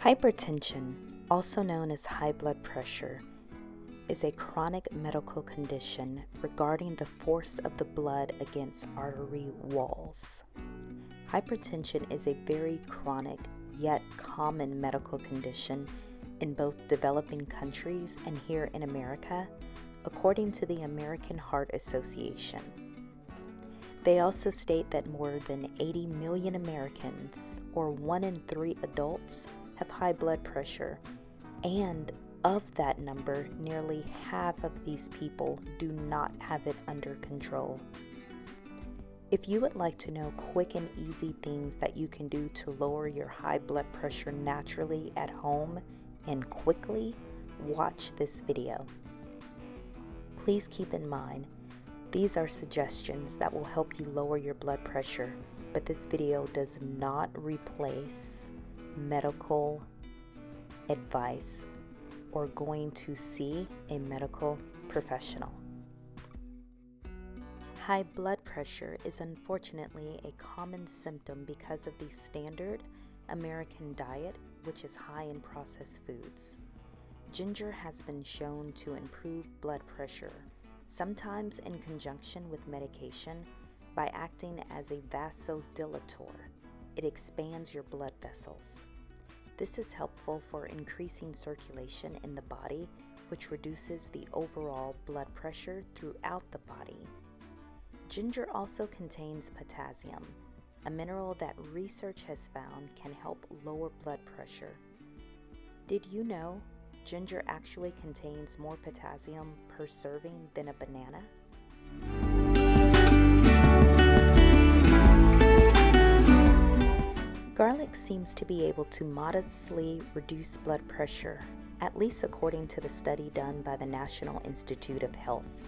Hypertension, also known as high blood pressure, is a chronic medical condition regarding the force of the blood against artery walls. Hypertension is a very chronic yet common medical condition in both developing countries and here in America, according to the American Heart Association. They also state that more than 80 million Americans, or 1 in 3 adults, have high blood pressure, and of that number, nearly half of these people do not have it under control. If you would like to know quick and easy things that you can do to lower your high blood pressure naturally at home and quickly, watch this video. Please keep in mind, these are suggestions that will help you lower your blood pressure, but this video does not replace medical advice or going to see a medical professional. High blood pressure is unfortunately a common symptom because of the standard American diet, which is high in processed foods. Ginger has been shown to improve blood pressure, sometimes in conjunction with medication, by acting as a vasodilator. It expands your blood vessels. This is helpful for increasing circulation in the body, which reduces the overall blood pressure throughout the body. Ginger also contains potassium, a mineral that research has found can help lower blood pressure. Did you know ginger actually contains more potassium per serving than a banana? Garlic seems to be able to modestly reduce blood pressure, at least according to the study done by the National Institute of Health.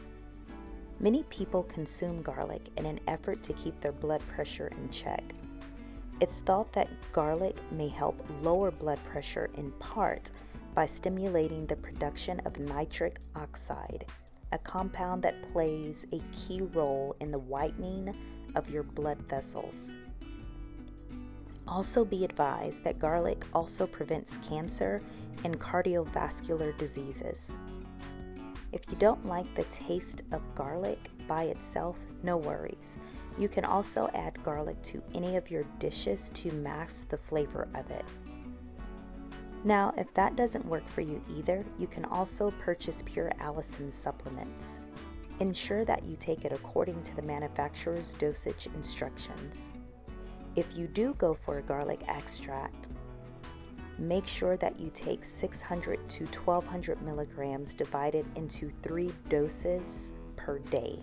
Many people consume garlic in an effort to keep their blood pressure in check. It's thought that garlic may help lower blood pressure in part by stimulating the production of nitric oxide, a compound that plays a key role in the whitening of your blood vessels. Also be advised that garlic also prevents cancer and cardiovascular diseases. If you don't like the taste of garlic by itself, no worries. You can also add garlic to any of your dishes to mask the flavor of it. Now, if that doesn't work for you either, you can also purchase pure allicin supplements. Ensure that you take it according to the manufacturer's dosage instructions. If you do go for a garlic extract, make sure that you take 600 to 1200 milligrams divided into 3 doses per day.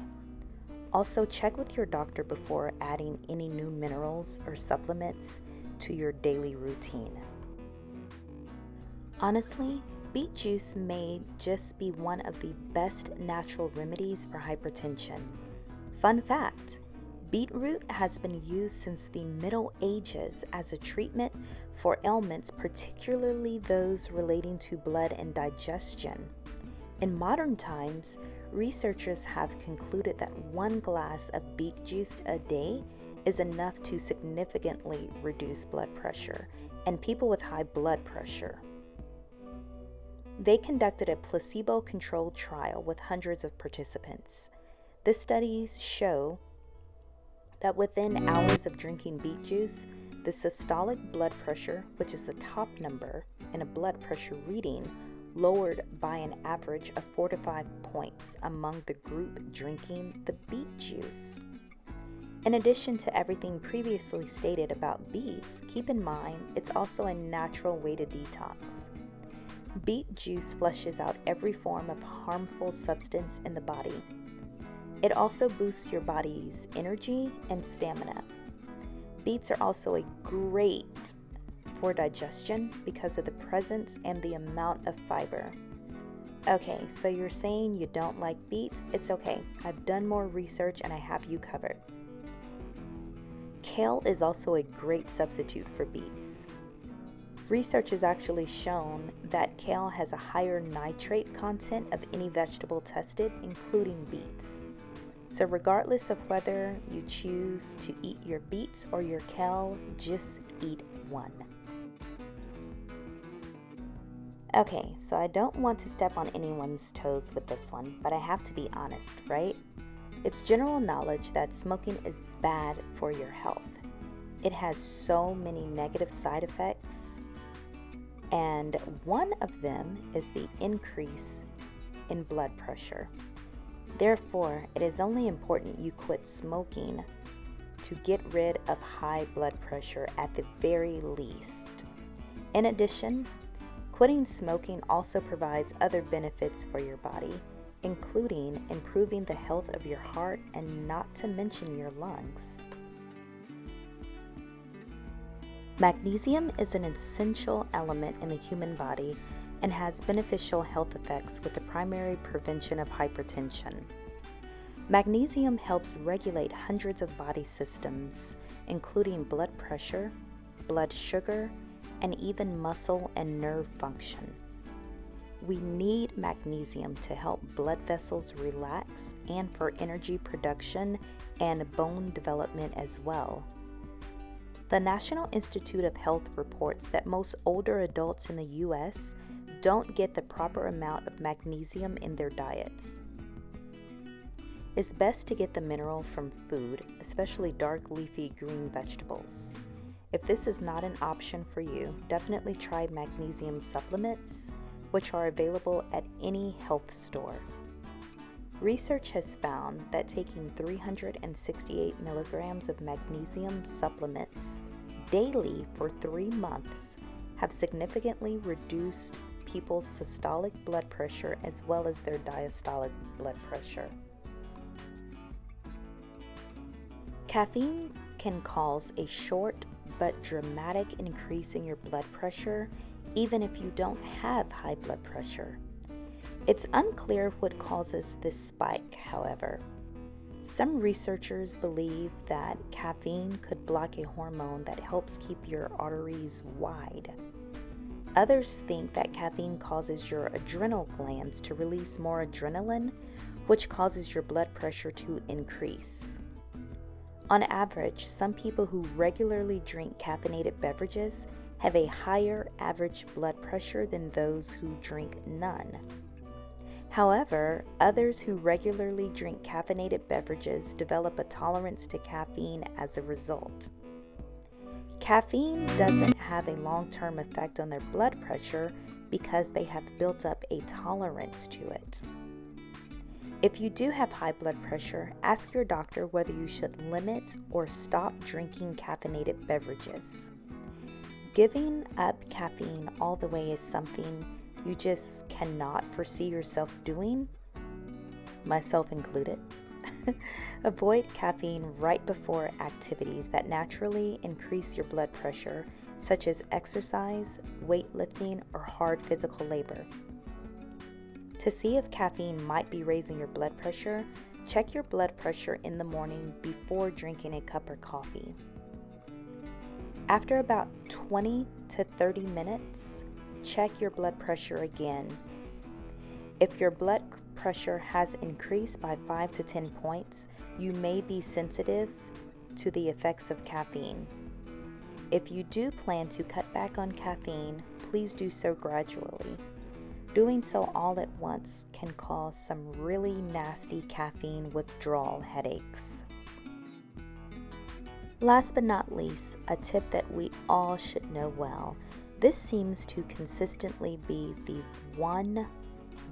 Also, check with your doctor before adding any new minerals or supplements to your daily routine. Honestly, beet juice may just be one of the best natural remedies for hypertension. Fun fact: beetroot has been used since the Middle Ages as a treatment for ailments, particularly those relating to blood and digestion. In modern times, researchers have concluded that 1 glass of beet juice a day is enough to significantly reduce blood pressure in people with high blood pressure. They conducted a placebo-controlled trial with hundreds of participants. The studies show that within hours of drinking beet juice, the systolic blood pressure, which is the top number in a blood pressure reading, lowered by an average of 4 to 5 points among the group drinking the beet juice. In addition to everything previously stated about beets, keep in mind it's also a natural way to detox. Beet juice flushes out every form of harmful substance in the body. It also boosts your body's energy and stamina. Beets are also a great for digestion because of the presence and the amount of fiber. Okay, so you're saying you don't like beets? It's okay. I've done more research and I have you covered. Kale is also a great substitute for beets. Research has actually shown that kale has a higher nitrate content of any vegetable tested, including beets. So regardless of whether you choose to eat your beets or your kale, just eat one. Okay, so I don't want to step on anyone's toes with this one, but I have to be honest, right? It's general knowledge that smoking is bad for your health. It has so many negative side effects, and one of them is the increase in blood pressure. Therefore, it is only important you quit smoking to get rid of high blood pressure at the very least. In addition, quitting smoking also provides other benefits for your body, including improving the health of your heart and not to mention your lungs. Magnesium is an essential element in the human body and has beneficial health effects with the primary prevention of hypertension. Magnesium helps regulate hundreds of body systems, including blood pressure, blood sugar, and even muscle and nerve function. We need magnesium to help blood vessels relax and for energy production and bone development as well. The National Institute of Health reports that most older adults in the U.S. don't get the proper amount of magnesium in their diets. It's best to get the mineral from food, especially dark leafy green vegetables. If this is not an option for you, definitely try magnesium supplements, which are available at any health store. Research has found that taking 368 milligrams of magnesium supplements daily for 3 months have significantly reduced people's systolic blood pressure as well as their diastolic blood pressure. Caffeine can cause a short but dramatic increase in your blood pressure even if you don't have high blood pressure. It's unclear what causes this spike, however. Some researchers believe that caffeine could block a hormone that helps keep your arteries wide. Others think that caffeine causes your adrenal glands to release more adrenaline, which causes your blood pressure to increase. On average, some people who regularly drink caffeinated beverages have a higher average blood pressure than those who drink none. However, others who regularly drink caffeinated beverages develop a tolerance to caffeine as a result. Caffeine doesn't have a long-term effect on their blood pressure because they have built up a tolerance to it. If you do have high blood pressure, ask your doctor whether you should limit or stop drinking caffeinated beverages. Giving up caffeine all the way is something you just cannot foresee yourself doing, myself included. Avoid caffeine right before activities that naturally increase your blood pressure, such as exercise, weightlifting, or hard physical labor. To see if caffeine might be raising your blood pressure, check your blood pressure in the morning before drinking a cup of coffee. After about 20 to 30 minutes, check your blood pressure again. If your blood pressure has increased by 5 to 10 points, you may be sensitive to the effects of caffeine. If you do plan to cut back on caffeine, please do so gradually. Doing so all at once can cause some really nasty caffeine withdrawal headaches. Last but not least, a tip that we all should know well. This seems to consistently be the one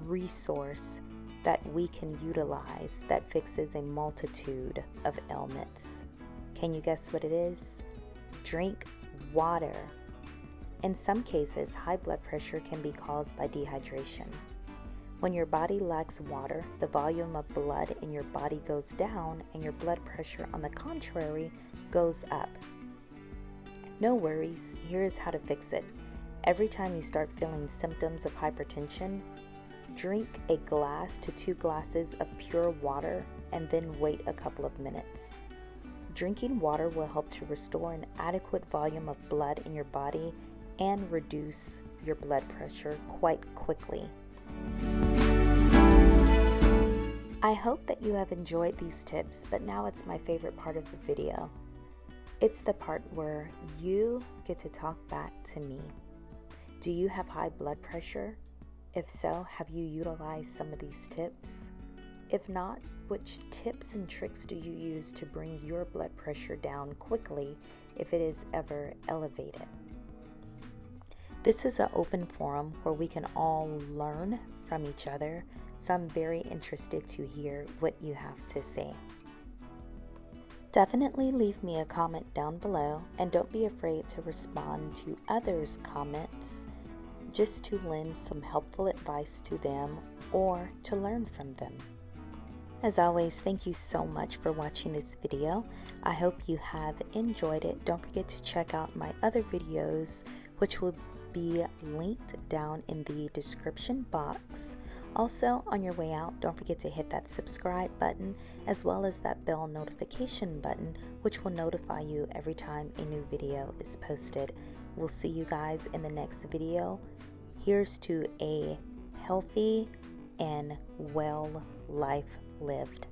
resource that we can utilize that fixes a multitude of ailments. Can you guess what it is? Drink water. In some cases, high blood pressure can be caused by dehydration. When your body lacks water, the volume of blood in your body goes down and your blood pressure, on the contrary, goes up. No worries, here is how to fix it. Every time you start feeling symptoms of hypertension, drink a glass to 2 glasses of pure water and then wait a couple of minutes. Drinking water will help to restore an adequate volume of blood in your body and reduce your blood pressure quite quickly. I hope that you have enjoyed these tips, but now it's my favorite part of the video. It's the part where you get to talk back to me. Do you have high blood pressure? If so, have you utilized some of these tips? If not, which tips and tricks do you use to bring your blood pressure down quickly if it is ever elevated? This is an open forum where we can all learn from each other, so I'm very interested to hear what you have to say. Definitely leave me a comment down below, and don't be afraid to respond to others' comments just to lend some helpful advice to them or to learn from them. As always, thank you so much for watching this video. I hope you have enjoyed it. Don't forget to check out my other videos, which will be linked down in the description box. Also, on your way out, don't forget to hit that subscribe button as well as that bell notification button, which will notify you every time a new video is posted. We'll see you guys in the next video. Here's to a healthy and well life lived.